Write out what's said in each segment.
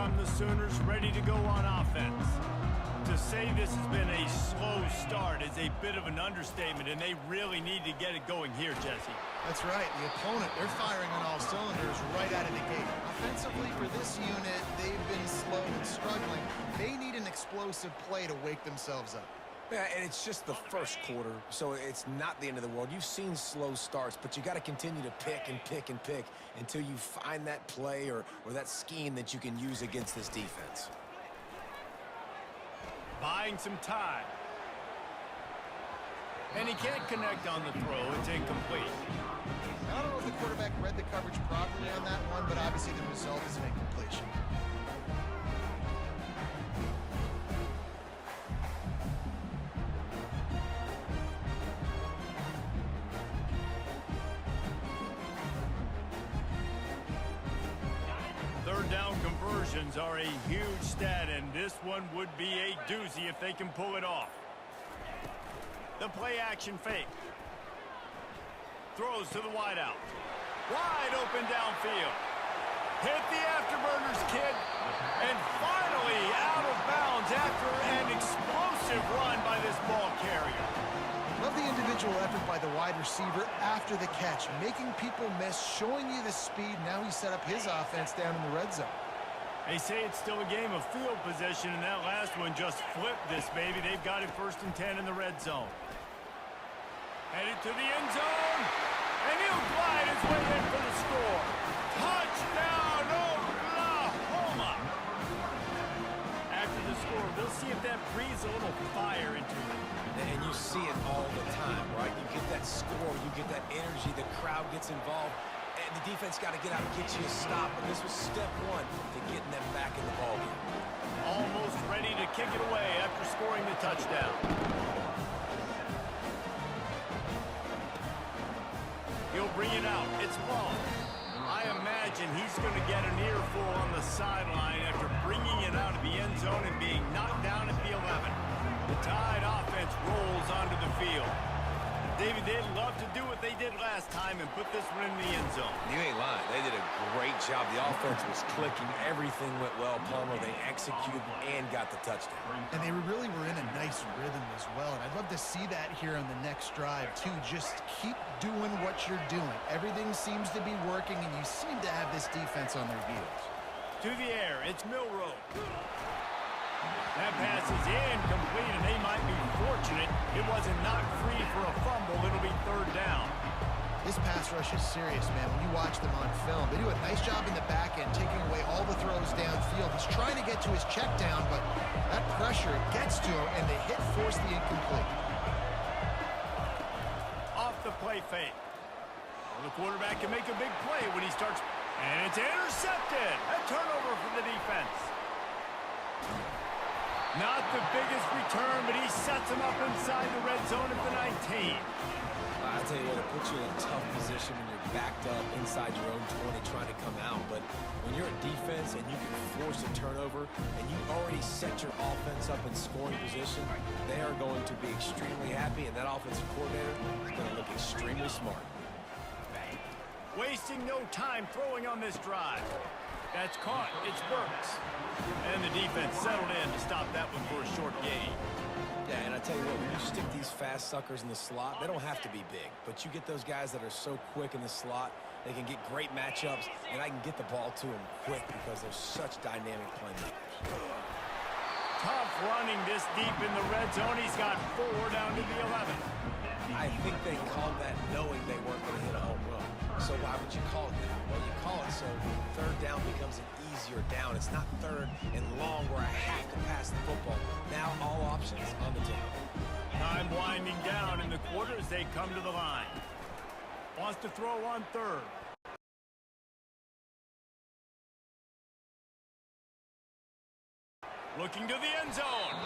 come the Sooners ready to go on offense. To say this has been a slow start is a bit of an understatement, and they really need to get it going here, Jesse. That's right. The opponent, they're firing on all cylinders right out of the gate. Offensively, for this unit, they've been slow and struggling. They need an explosive play to wake themselves up. Yeah, and it's just the first quarter, so it's not the end of the world. You've seen slow starts, but you got to continue to pick and pick and pick until you find that play or that scheme that you can use against this defense. Buying some time. And he can't connect on the throw. It's incomplete. I don't know if the quarterback read the coverage properly on that one, but obviously the result is an incompletion. Third down conversions are a huge stat, and this one would be a doozy if they can pull it off. The play action fake. Throws to the wideout. Wide open downfield. Hit the afterburners, kid. And finally out of bounds after an explosive run by this ball carrier. Love the individual effort by the wide receiver after the catch, making people miss, showing you the speed. Now he set up his offense down in the red zone. They say it's still a game of field position, and that last one just flipped this, baby. They've got it 1st and 10 in the red zone. Headed to the end zone, and he'll glide his way in for the score. Touchdown, Oklahoma! After the score, we'll see if that breathes a little fire into it. And you see it all the time, right? You get that score, you get that energy, the crowd gets involved, and the defense got to get out and get you a stop. But this was step one to getting them back in the ballgame. Almost ready to kick it away after scoring the touchdown. He'll bring it out. It's long. I imagine he's going to get an earful on the sideline after bringing it out of the end zone and being knocked down at the 11. The Tide offense rolls onto the field. David, they'd love to do what they did last time and put this one in the end zone. You ain't lying. They did a great job. The offense was clicking. Everything went well, Palmer. They executed and got the touchdown. And they really were in a nice rhythm as well. And I'd love to see that here on the next drive, too. Just keep doing what you're doing. Everything seems to be working, and you seem to have this defense on their heels. To the air, it's Milroe. That pass is incomplete, and they might be fortunate it wasn't knocked free for a fumble. It'll be 3rd down. This pass rush is serious, man. When you watch them on film, they do a nice job in the back end, taking away all the throws downfield. He's trying to get to his check down, but that pressure gets to him, and the hit forced the incomplete. Off the play fake. Well, the quarterback can make a big play when he starts, and it's intercepted. A turnover for the defense. Not the biggest return, but he sets him up inside the red zone at the 19. I'll tell you what, it puts you in a tough position when you're backed up inside your own 20 trying to come out. But when you're a defense and you can force a turnover and you already set your offense up in scoring position, they are going to be extremely happy, and that offensive coordinator is going to look extremely smart. Wasting no time throwing on this drive. That's caught. It's Burks. And the defense settled in to stop that one for a short gain. Yeah, and I tell you what, when you stick these fast suckers in the slot, they don't have to be big. But you get those guys that are so quick in the slot, they can get great matchups, and I can get the ball to them quick because they're such dynamic playmakers. Tough running this deep in the red zone. He's got 4 down to the 11. I think they called that knowing they weren't going to hit a home run. So why would you call it that? Well, you call it so 3rd down becomes an easier down. It's not 3rd and long where I have to pass the football. Now all options on the table. Time winding down in the quarter as they come to the line. Wants to throw on 3rd. Looking to the end zone.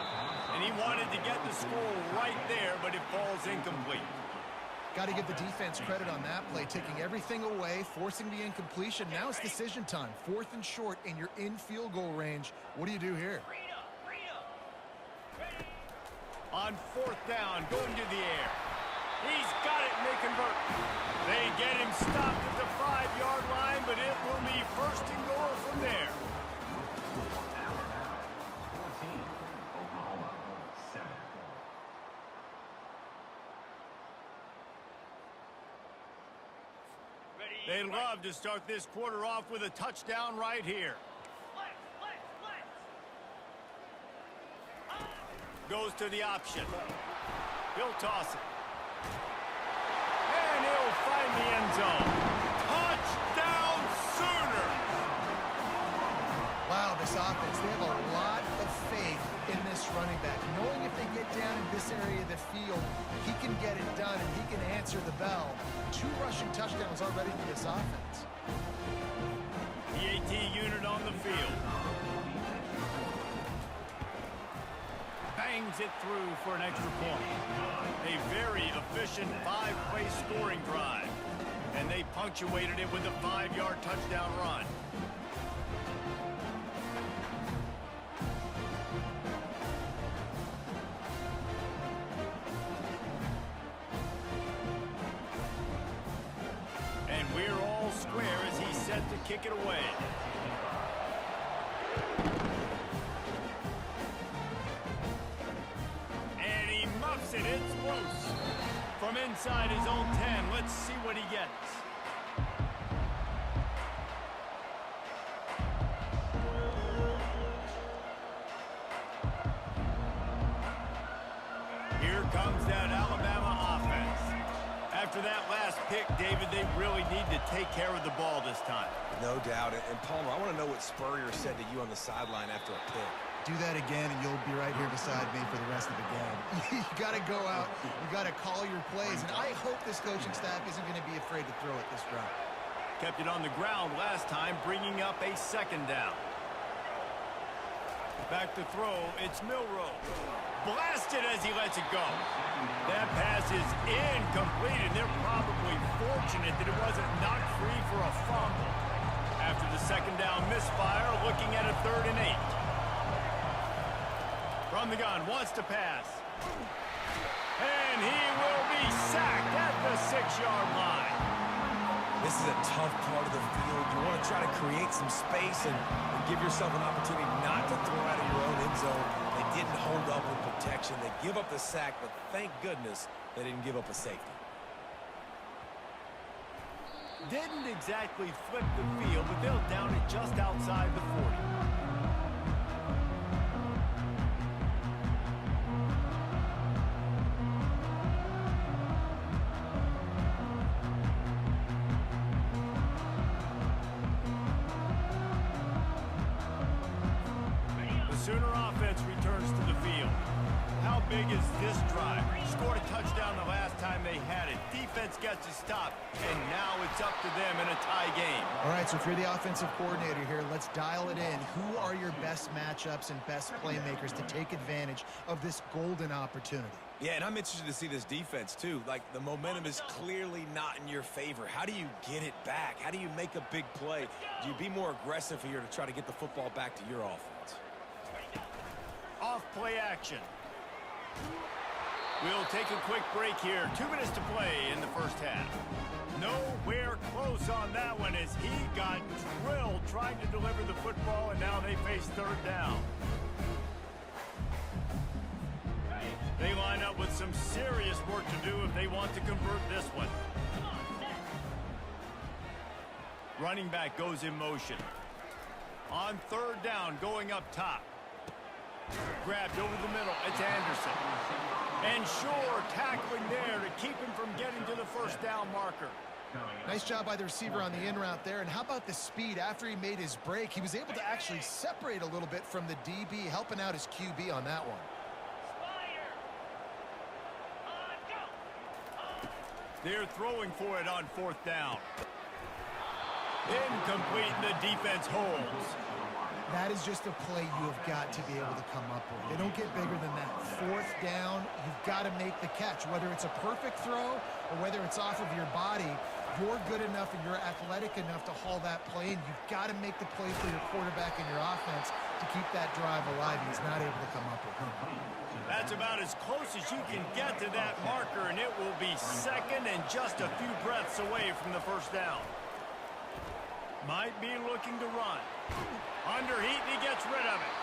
And he wanted to get the score right there, but it falls incomplete. Got to give the defense credit on that play, taking everything away, forcing the incompletion. Now it's decision time. 4th and short, and you're in field goal range. What do you do here? On 4th down, going to the air. He's got it, and they convert. They get him stopped at the 5-yard line, but it will be 1st and goal from there. They'd love to start this quarter off with a touchdown right here. Goes to the option. He'll toss it. And he'll find the end zone. Touchdown Sooners! Wow, this offense, they have a lot of faith in this running back. Knowing if they get down in this area of the field, he can get it done and he can answer the bell. 2 rushing touchdowns already to this offense. The AT unit on the field. Bangs it through for an extra point. A very efficient 5-play scoring drive. And they punctuated it with a 5-yard touchdown run. And we're all square as he's set to kick it away. It's loose. From inside his own 10, let's see what he gets. Here comes that Alabama offense. After that last pick, David, they really need to take care of the ball this time. No doubt. And Palmer, I want to know what Spurrier said to you on the sideline after a pick. Do that again, and you'll be right here beside me for the rest of the game. You got to go out. You got to call your plays, and I hope this coaching staff isn't going to be afraid to throw it this route. Kept it on the ground last time, bringing up a 2nd down. Back to throw, it's Milroe. Blasted as he lets it go. That pass is incomplete, and they're probably fortunate that it wasn't knocked free for a fumble. After the 2nd down misfire, looking at a 3rd and 8. From the gun, wants to pass. And he will be sacked at the 6-yard line. This is a tough part of the field. You want to try to create some space and give yourself an opportunity not to throw out of your own end zone. They didn't hold up with protection. They give up the sack, but thank goodness they didn't give up a safety. Didn't exactly flip the field, but they'll down it just outside the 40. Sooner offense returns to the field. How big is this drive? Scored a touchdown the last time they had it. Defense gets a stop, and now it's up to them in a tie game. All right, so if you're the offensive coordinator here, let's dial it in. Who are your best matchups and best playmakers to take advantage of this golden opportunity? Yeah, and I'm interested to see this defense, too. Like, the momentum is clearly not in your favor. How do you get it back? How do you make a big play? Do you be more aggressive here to try to get the football back to your offense? Off play action. We'll take a quick break here. 2 minutes to play in the first half. Nowhere close on that one as he got drilled trying to deliver the football, and now they face 3rd down. They line up with some serious work to do if they want to convert this one. Running back goes in motion. On 3rd down, going up top. Grabbed over the middle. It's Anderson. And Shore tackling there to keep him from getting to the 1st down marker. Nice job by the receiver on the in route there. And how about the speed after he made his break? He was able to actually separate a little bit from the DB, helping out his QB on that one. They're throwing for it on 4th down. Incomplete, and the defense holds. That is just a play you have got to be able to come up with. They don't get bigger than that. 4th down, you've got to make the catch. Whether it's a perfect throw or whether it's off of your body, you're good enough and you're athletic enough to haul that play, and you've got to make the play for your quarterback and your offense to keep that drive alive. He's not able to come up with him. That's about as close as you can get to that marker, and it will be 2nd and just a few breaths away from the 1st down. Might be looking to run. Under heat, and he gets rid of it.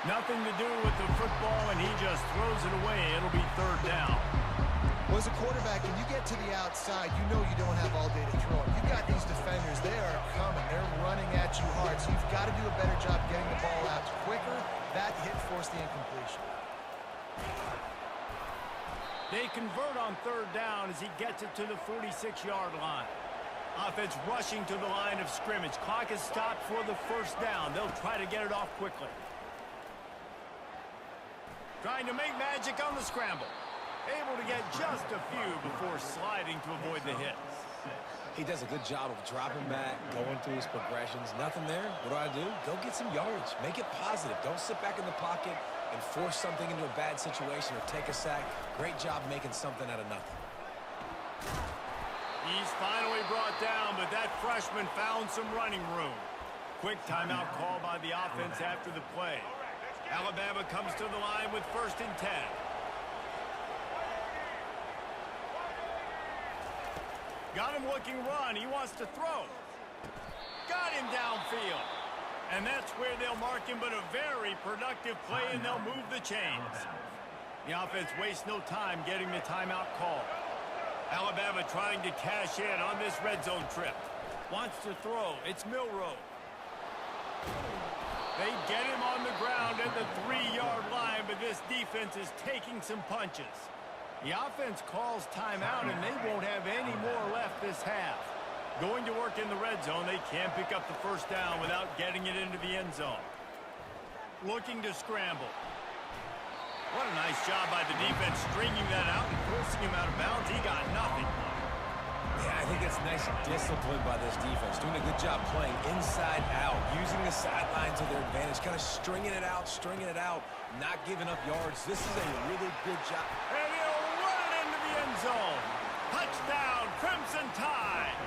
Nothing to do with the football, and he just throws it away. It'll be 3rd down. Well, as a quarterback, when you get to the outside, you know you don't have all day to throw it. You've got these defenders, they are coming. They're running at you hard, so you've got to do a better job getting the ball out quicker. That hit forced the incompletion. They convert on third down as he gets it to the 46-yard line. Offense rushing to the line of scrimmage. Clock is stopped for the first down. They'll try to get it off quickly. Trying to make magic on the scramble. Able to get just a few before sliding to avoid the hit. He does a good job of dropping back, going through his progressions. Nothing there. What do? Go get some yards. Make it positive. Don't sit back in the pocket and force something into a bad situation or take a sack. Great job making something out of nothing. He's finally brought down, but that freshman found some running room. Quick timeout call by the offense after the play. Alabama comes to the line with 1st and 10. Got him looking run. He wants to throw. Got him downfield. And that's where they'll mark him, but a very productive play, and they'll move the chains. The offense wastes no time getting the timeout call. Alabama trying to cash in on this red zone trip. Wants to throw. It's Milroe. They get him on the ground at the 3-yard line, but this defense is taking some punches. The offense calls timeout, and they won't have any more left this half. Going to work in the red zone, they can't pick up the first down without getting it into the end zone. Looking to scramble. What a nice job by the defense stringing that out and forcing him out of bounds. He got nothing. Yeah, I think it's nice discipline by this defense. Doing a good job playing inside out, using the sideline to their advantage, kind of stringing it out, not giving up yards. This is a really good job. And he'll run it into the end zone. Touchdown, Crimson Tide.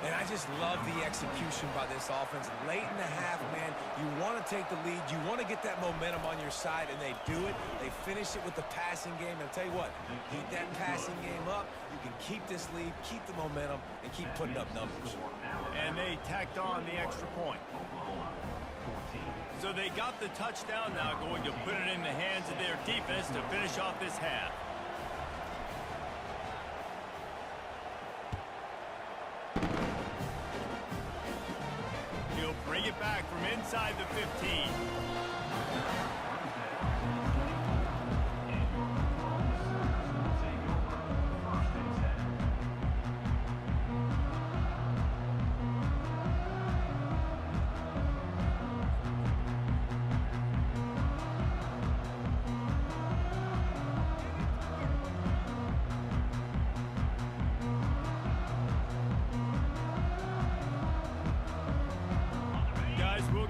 And I just love the execution by this offense. Late in the half, man, you want to take the lead. You want to get that momentum on your side, and they do it. They finish it with the passing game. And I'll tell you what, keep that passing game up. You can keep this lead, keep the momentum, and keep putting up numbers. And they tacked on the extra point. So they got the touchdown, now going to put it in the hands of their defense to finish off this half. He'll bring it back from inside the 15.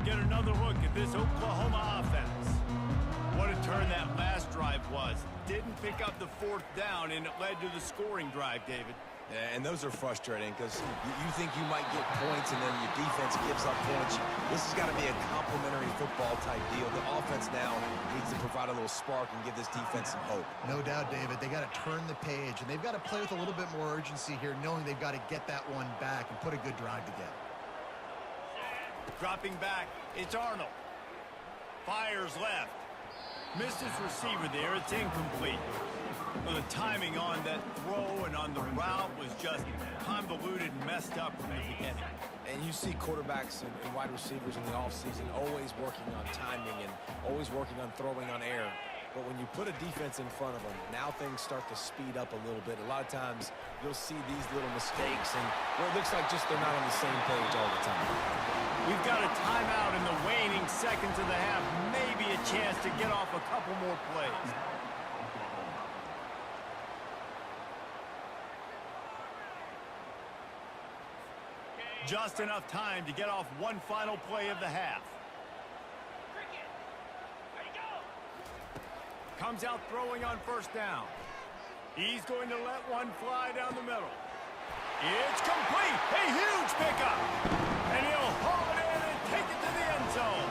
Get another look at this Oklahoma offense. What a turn that last drive was. Didn't pick up the 4th down, and it led to the scoring drive, David. Yeah, and those are frustrating because you think you might get points and then your defense gives up points. This has got to be a complementary football type deal. The offense now needs to provide a little spark and give this defense some hope. No doubt, David. They got to turn the page, and they've got to play with a little bit more urgency here, knowing they've got to get that one back and put a good drive together. Dropping back, it's Arnold. Fires left. Missed his receiver there, it's incomplete. Well, the timing on that throw and on the route was just convoluted and messed up from the beginning. And you see quarterbacks and wide receivers in the offseason always working on timing and always working on throwing on air. But when you put a defense in front of them, now things start to speed up a little bit. A lot of times, you'll see these little mistakes, and well, it looks like just they're not on the same page all the time. We've got a timeout in the waning seconds of the half. Maybe a chance to get off a couple more plays. Just enough time to get off one final play of the half. Comes out throwing on 1st down. He's going to let one fly down the middle. It's complete. A huge pickup. And he'll haul it in and take it to the end zone.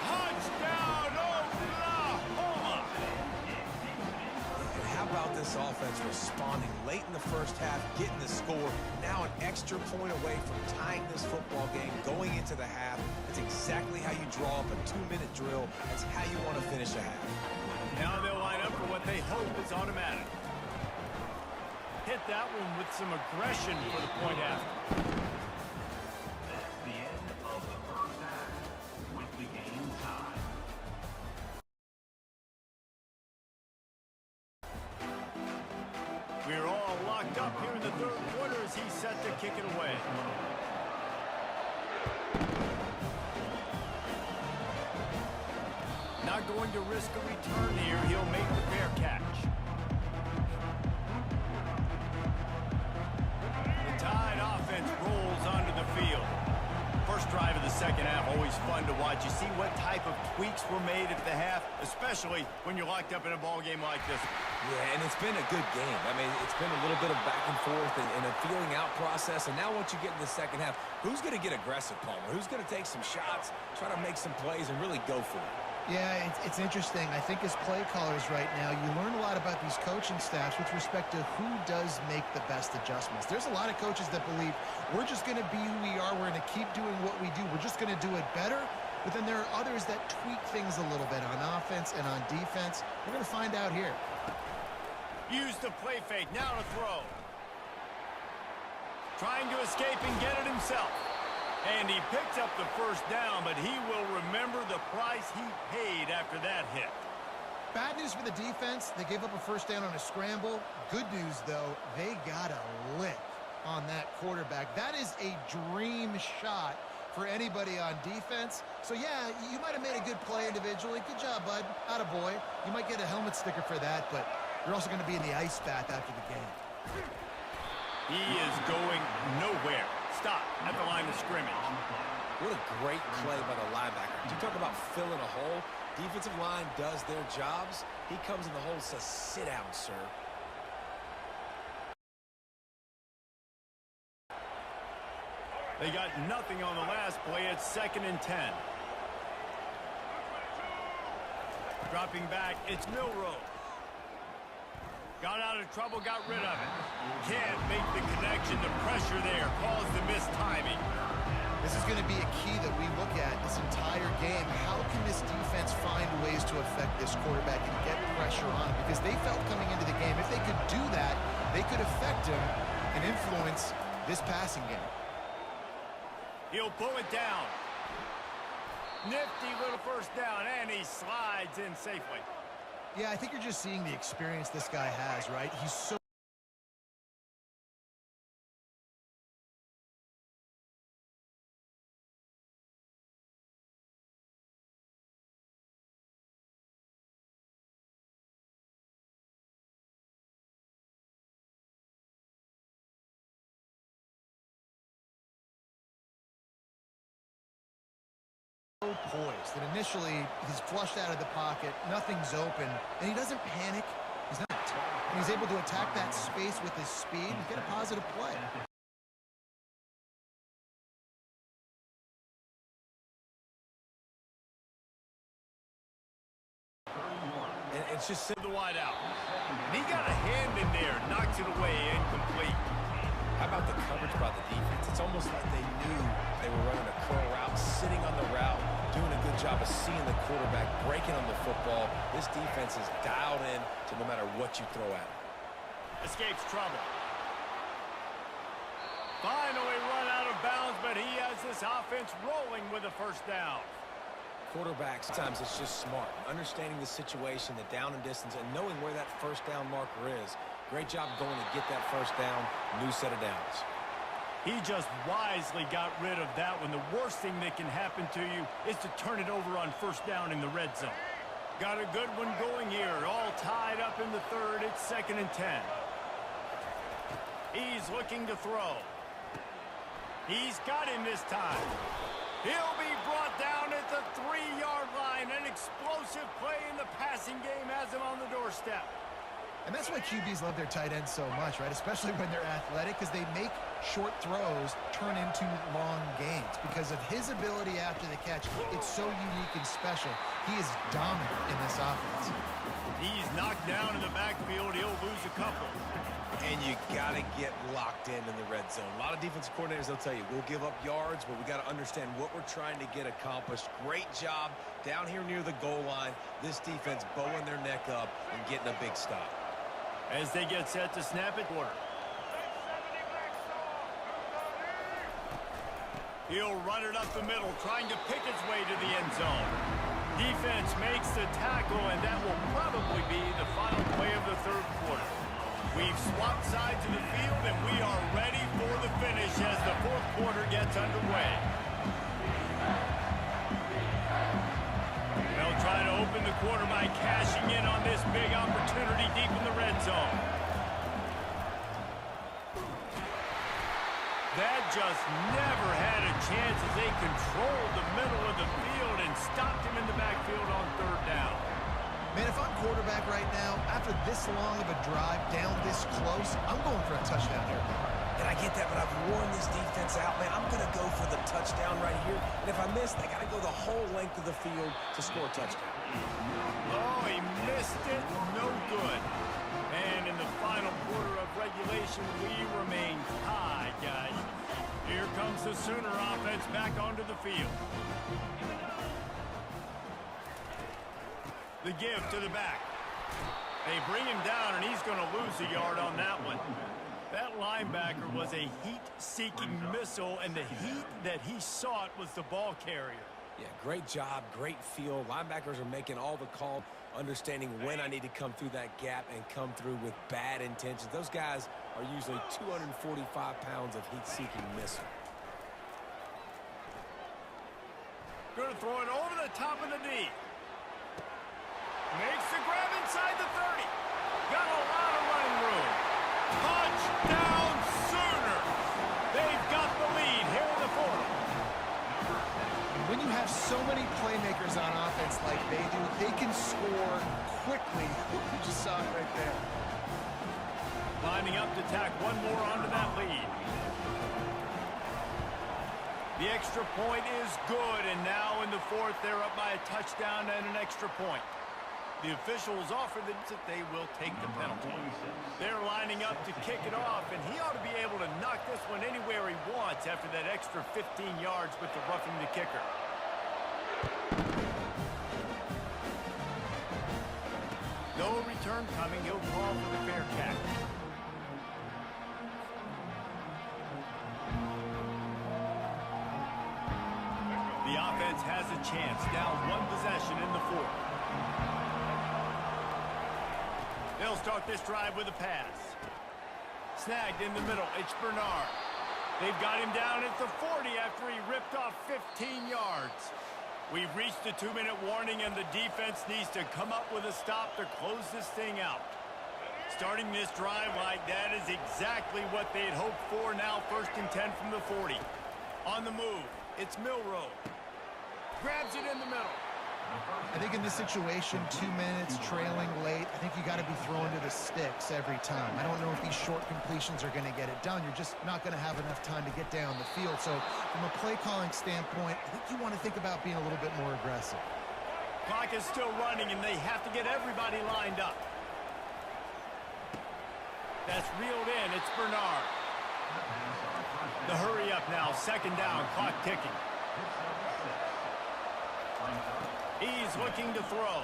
Touchdown, Oklahoma. And how about this offense responding late in the first half, getting the score, now an extra point away from tying this football game, going into the half. That's exactly how you draw up a 2-minute drill. That's how you want to finish a half. Now they'll line up for what they hope is automatic. hit that one with some aggression for the point after. That's the end of the first half with the game tied. We're all locked up here in the third quarter as he's set to kick it away. Not going to risk a return here. He'll make the fair catch. The Tide offense rolls onto the field. First drive of the second half, always fun to watch. You see what type of tweaks were made at the half, especially when you're locked up in a ball game like this. Yeah, and it's been a good game. I mean, it's been a little bit of back and forth and a feeling out process. And now once you get in the second half, who's going to get aggressive, Palmer? Who's going to take some shots, try to make some plays, and really go for it? Yeah, it's interesting. I think as play callers right now, you learn a lot about these coaching staffs with respect to who does make the best adjustments. There's a lot of coaches that believe we're just going to be who we are. We're going to keep doing what we do. We're just going to do it better. But then there are others that tweak things a little bit on offense and on defense. We're going to find out here. Use the play fake. Now to throw. Trying to escape and get it himself. And he picked up the first down, but he will remember the price he paid after that hit. Bad news for the defense. They gave up a first down on a scramble. Good news, though, they got a lick on that quarterback. That is a dream shot for anybody on defense. So, yeah, you might have made a good play individually. Good job, bud. Attaboy. You might get a helmet sticker for that, but you're also going to be in the ice bath after the game. He is going nowhere. Stop at the line of scrimmage. What a great play by the linebacker. You talk about filling a hole. Defensive line does their jobs. He comes in the hole and says, sit down, sir. They got nothing on the last play. It's 2nd and 10. Dropping back, it's Milroe. Got out of trouble, got rid of it. Can't make the connection. The pressure there caused the missed timing. This is going to be a key that we look at this entire game. How can this defense find ways to affect this quarterback and get pressure on him? Because they felt coming into the game, if they could do that, they could affect him and influence this passing game. He'll pull it down. Nifty little first down, and he slides in safely. Yeah, I think you're just seeing the experience this guy has, right? He's so... poised, and initially he's flushed out of the pocket, nothing's open, and he doesn't panic. He's not, and he's able to attack that space with his speed and get a positive play. And it's just the wide out. And he got a hand in there, knocks it away, incomplete. How about the coverage by the defense? It's almost like they knew they were running a curl route, sitting on the route, doing a good job of seeing the quarterback, breaking on the football. This defense is dialed in to no matter what you throw at it. Escapes trouble. Finally run out of bounds, but he has this offense rolling with a first down. Quarterbacks, sometimes it's just smart. Understanding the situation, the down and distance, and knowing where that first down marker is. Great job going to get that first down, new set of downs. He just wisely got rid of that one. The worst thing that can happen to you is to turn it over on first down in the red zone. Got a good one going here. All tied up in the third. It's 2nd and 10. He's looking to throw. He's got him this time. He'll be brought down at the 3-yard line. An explosive play in the passing game has him on the doorstep. And that's why QBs love their tight ends so much, right? Especially when they're athletic, because they make short throws turn into long gains. Because of his ability after the catch, it's so unique and special. He is dominant in this offense. He's knocked down in the backfield. He'll lose a couple. And you got to get locked in the red zone. A lot of defensive coordinators, they'll tell you, we'll give up yards, but we got to understand what we're trying to get accomplished. Great job down here near the goal line. This defense bowing their neck up and getting a big stop. As they get set to snap it, quarter. He'll run it up the middle, trying to pick his way to the end zone. Defense makes the tackle, and that will probably be the final play of the third quarter. We've swapped sides of the field, and we are ready for the finish as the fourth quarter gets underway. They'll try to open the quarter by cashing in on this big opportunity deep in the red zone. That just never had a chance as they controlled the middle of the field and stopped him in the backfield on third down. Man, if I'm quarterback right now, after this long of a drive down this close, I'm going for a touchdown here. And I get that, but I've worn this defense out, man. I'm going to go for the touchdown right here. And if I miss, I got to go the whole length of the field to score a touchdown. Oh, he missed it. No good. And in the final quarter of regulation, we remain tied, guys. Here comes the Sooner offense back onto the field. The give to the back. They bring him down, and he's going to lose a yard on that one. That linebacker was a heat-seeking missile, and the heat that he sought was the ball carrier. Yeah, great job, great feel. Linebackers are making all the call, understanding when I need to come through that gap and come through with bad intentions. Those guys are usually 245 pounds of heat-seeking missile. Going to throw it over the top of the D. Makes the grab inside the 30. Got a lot of running room. Touchdown Sooners! They've got the lead here in the fourth. When you have so many playmakers on offense like they do, they can score quickly. You just saw it right there. Lining up to tack one more onto that lead. The extra point is good, and now in the fourth, they're up by a touchdown and an extra point. The officials offer that they will take the penalty. They're lining up to kick it off, and he ought to be able to knock this one anywhere he wants after that extra 15 yards with the roughing the kicker. No return coming. He'll call for the fair catch. The offense has a chance. Down one possession in the fourth. They'll start this drive with a pass. Snagged in the middle. It's Bernard. They've got him down at the 40 after he ripped off 15 yards. We've reached the 2-minute warning, and the defense needs to come up with a stop to close this thing out. Starting this drive like that is exactly what they'd hoped for. Now 1st and 10 from the 40. On the move, it's Milroe. Grabs it in the middle. I think in this situation, 2 minutes, trailing late, I think you got to be throwing to the sticks every time. I don't know if these short completions are going to get it done. You're just not going to have enough time to get down the field. So from a play calling standpoint, I think you want to think about being a little bit more aggressive. Clock is still running, and they have to get everybody lined up. That's reeled in. It's Bernard. The hurry up now. 2nd down. Clock ticking. He's looking to throw.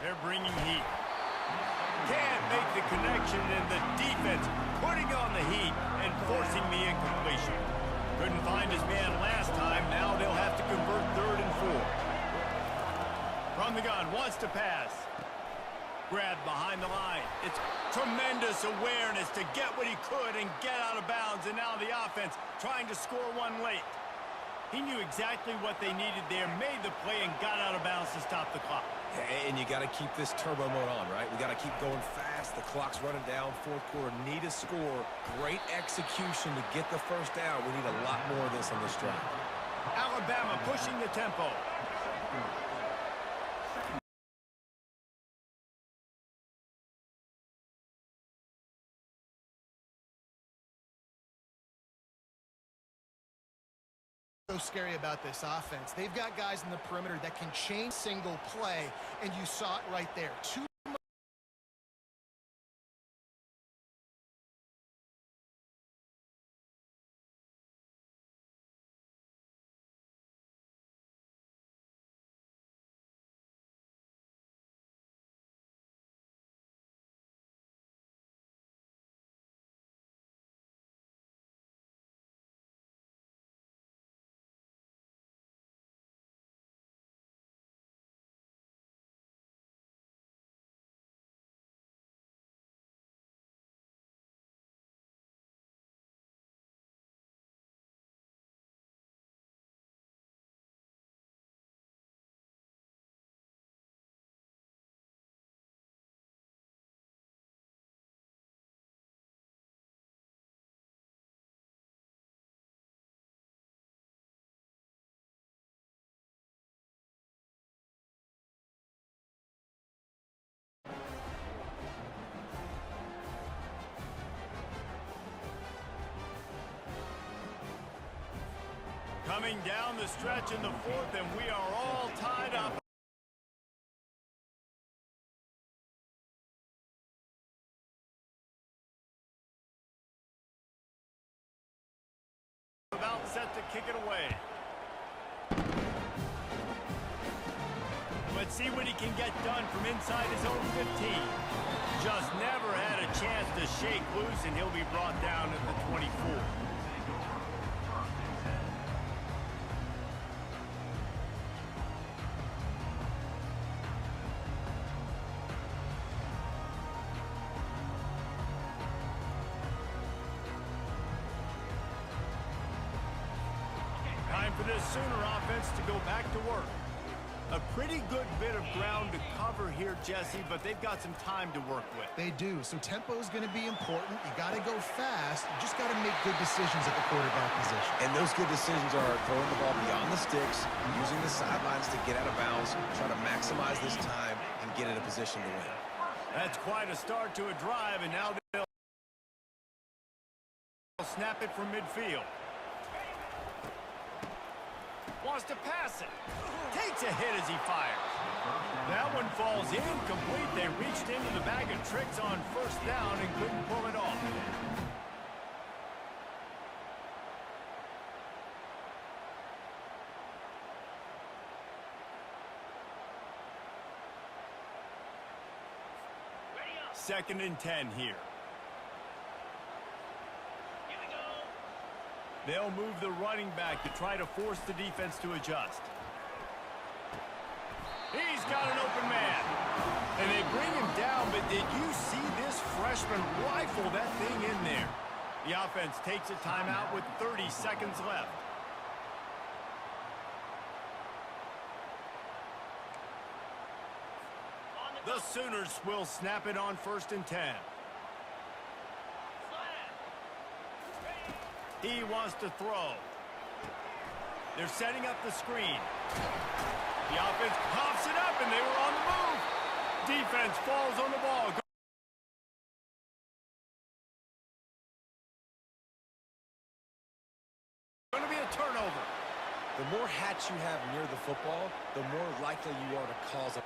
They're bringing heat. Can't make the connection, and the defense putting on the heat and forcing the incompletion. Couldn't find his man last time. Now they'll have to convert 3rd and 4. From the gun, wants to pass. Grabbed behind the line. It's tremendous awareness to get what he could and get out of bounds, and now the offense trying to score one late. He knew exactly what they needed there, made the play, and got out of bounds to stop the clock. And you got to keep this turbo mode on, right? We got to keep going fast. The clock's running down. 4th quarter, need a score. Great execution to get the 1st down. We need a lot more of this on this drive. Alabama pushing the tempo. So scary about this offense. They've got guys in the perimeter that can change single play, and you saw it right there. 2 Coming down the stretch in the fourth, and we are all tied up. About set to kick it away. Let's see what he can get done from inside his own 15. Just never had a chance to shake loose, and he'll be brought down at the 24. Time for this Sooner offense to go back to work. A pretty good bit of ground to cover here, Jesse, but they've got some time to work with. They do, so tempo is going to be important. You got to go fast. You just got to make good decisions at the quarterback position. And those good decisions are throwing the ball beyond the sticks, using the sidelines to get out of bounds, try to maximize this time, and get in a position to win. That's quite a start to a drive, and now they'll snap it from midfield. Wants to pass it. Takes a hit as he fires. That one falls incomplete. They reached into the bag of tricks on first down and couldn't pull it off. Second and 10 here. They'll move the running back to try to force the defense to adjust. He's got an open man. And they bring him down, but did you see this freshman rifle that thing in there? The offense takes a timeout with 30 seconds left. The Sooners will snap it on first and 10. He wants to throw. They're setting up the screen. The offense pops it up, and they were on the move. Defense falls on the ball. Going to be a turnover. The more hats you have near the football, the more likely you are to cause a...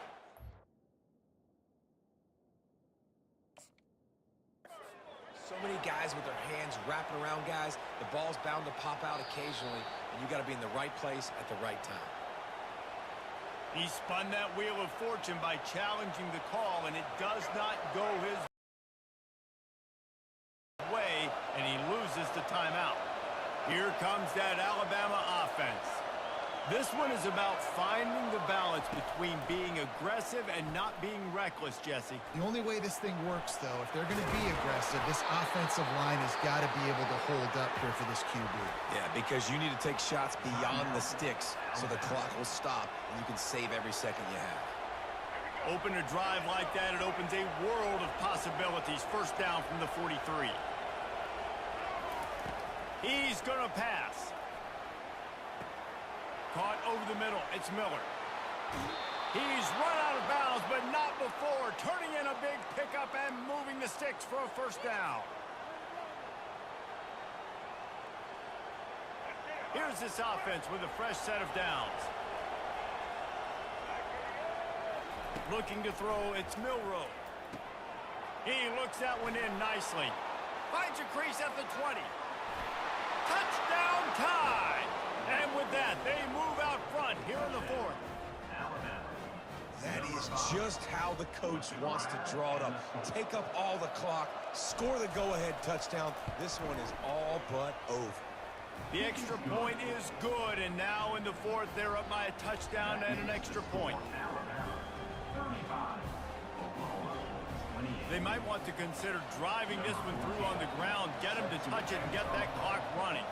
So many guys with their hands wrapping around guys. The ball's bound to pop out occasionally, and you got to be in the right place at the right time. He spun that wheel of fortune by challenging the call, and it does not go his way, and he loses the timeout. Here comes that Alabama offense. This one is about finding the balance between being aggressive and not being reckless, Jesse. The only way this thing works, though, if they're going to be aggressive, this offensive line has got to be able to hold up here for this QB. Yeah, because you need to take shots beyond the sticks so the clock will stop and you can save every second you have. Open a drive like that, it opens a world of possibilities. First down from the 43. He's going to pass. Caught over the middle. It's Miller. He's run out of bounds, but not before. Turning in a big pickup and moving the sticks for a first down. Here's this offense with a fresh set of downs. Looking to throw, it's Milroe. He looks that one in nicely. Finds a crease at the 20. Touchdown tie! And with that, they move out front here in the fourth. That is just how the coach wants to draw it up. Take up all the clock, score the go-ahead touchdown. This one is all but over. The extra point is good, and now in the fourth, they're up by a touchdown and an extra point. They might want to consider driving this one through on the ground, get him to touch it and get that clock running.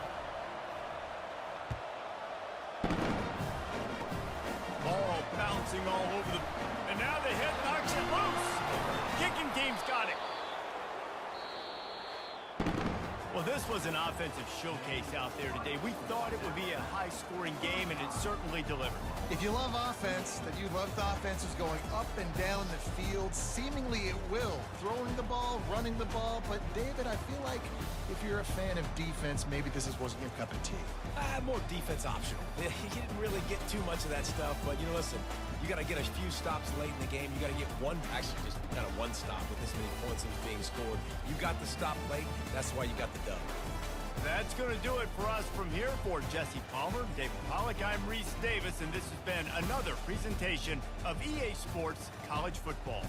Ball bouncing all over the... And now the hit knocks it loose. Kicking team's got it. Well, this was an offensive showcase out there today. We thought it would be a high-scoring game, and it certainly delivered. If you love offense, then you love the offenses going up and down the field. Seemingly it will. Throwing the ball, running the ball. But, David, I feel like if you're a fan of defense, maybe this wasn't your cup of tea. More defense optional. You didn't really get too much of that stuff, but, listen, you got to get a few stops late in the game. You got to get one, actually just kind of one stop with this many points that was being scored. You got the stop late. That's why you got the dub. That's going to do it for us from here. For Jesse Palmer, David Pollack, I'm Reese Davis, and this has been another presentation of EA Sports College Football.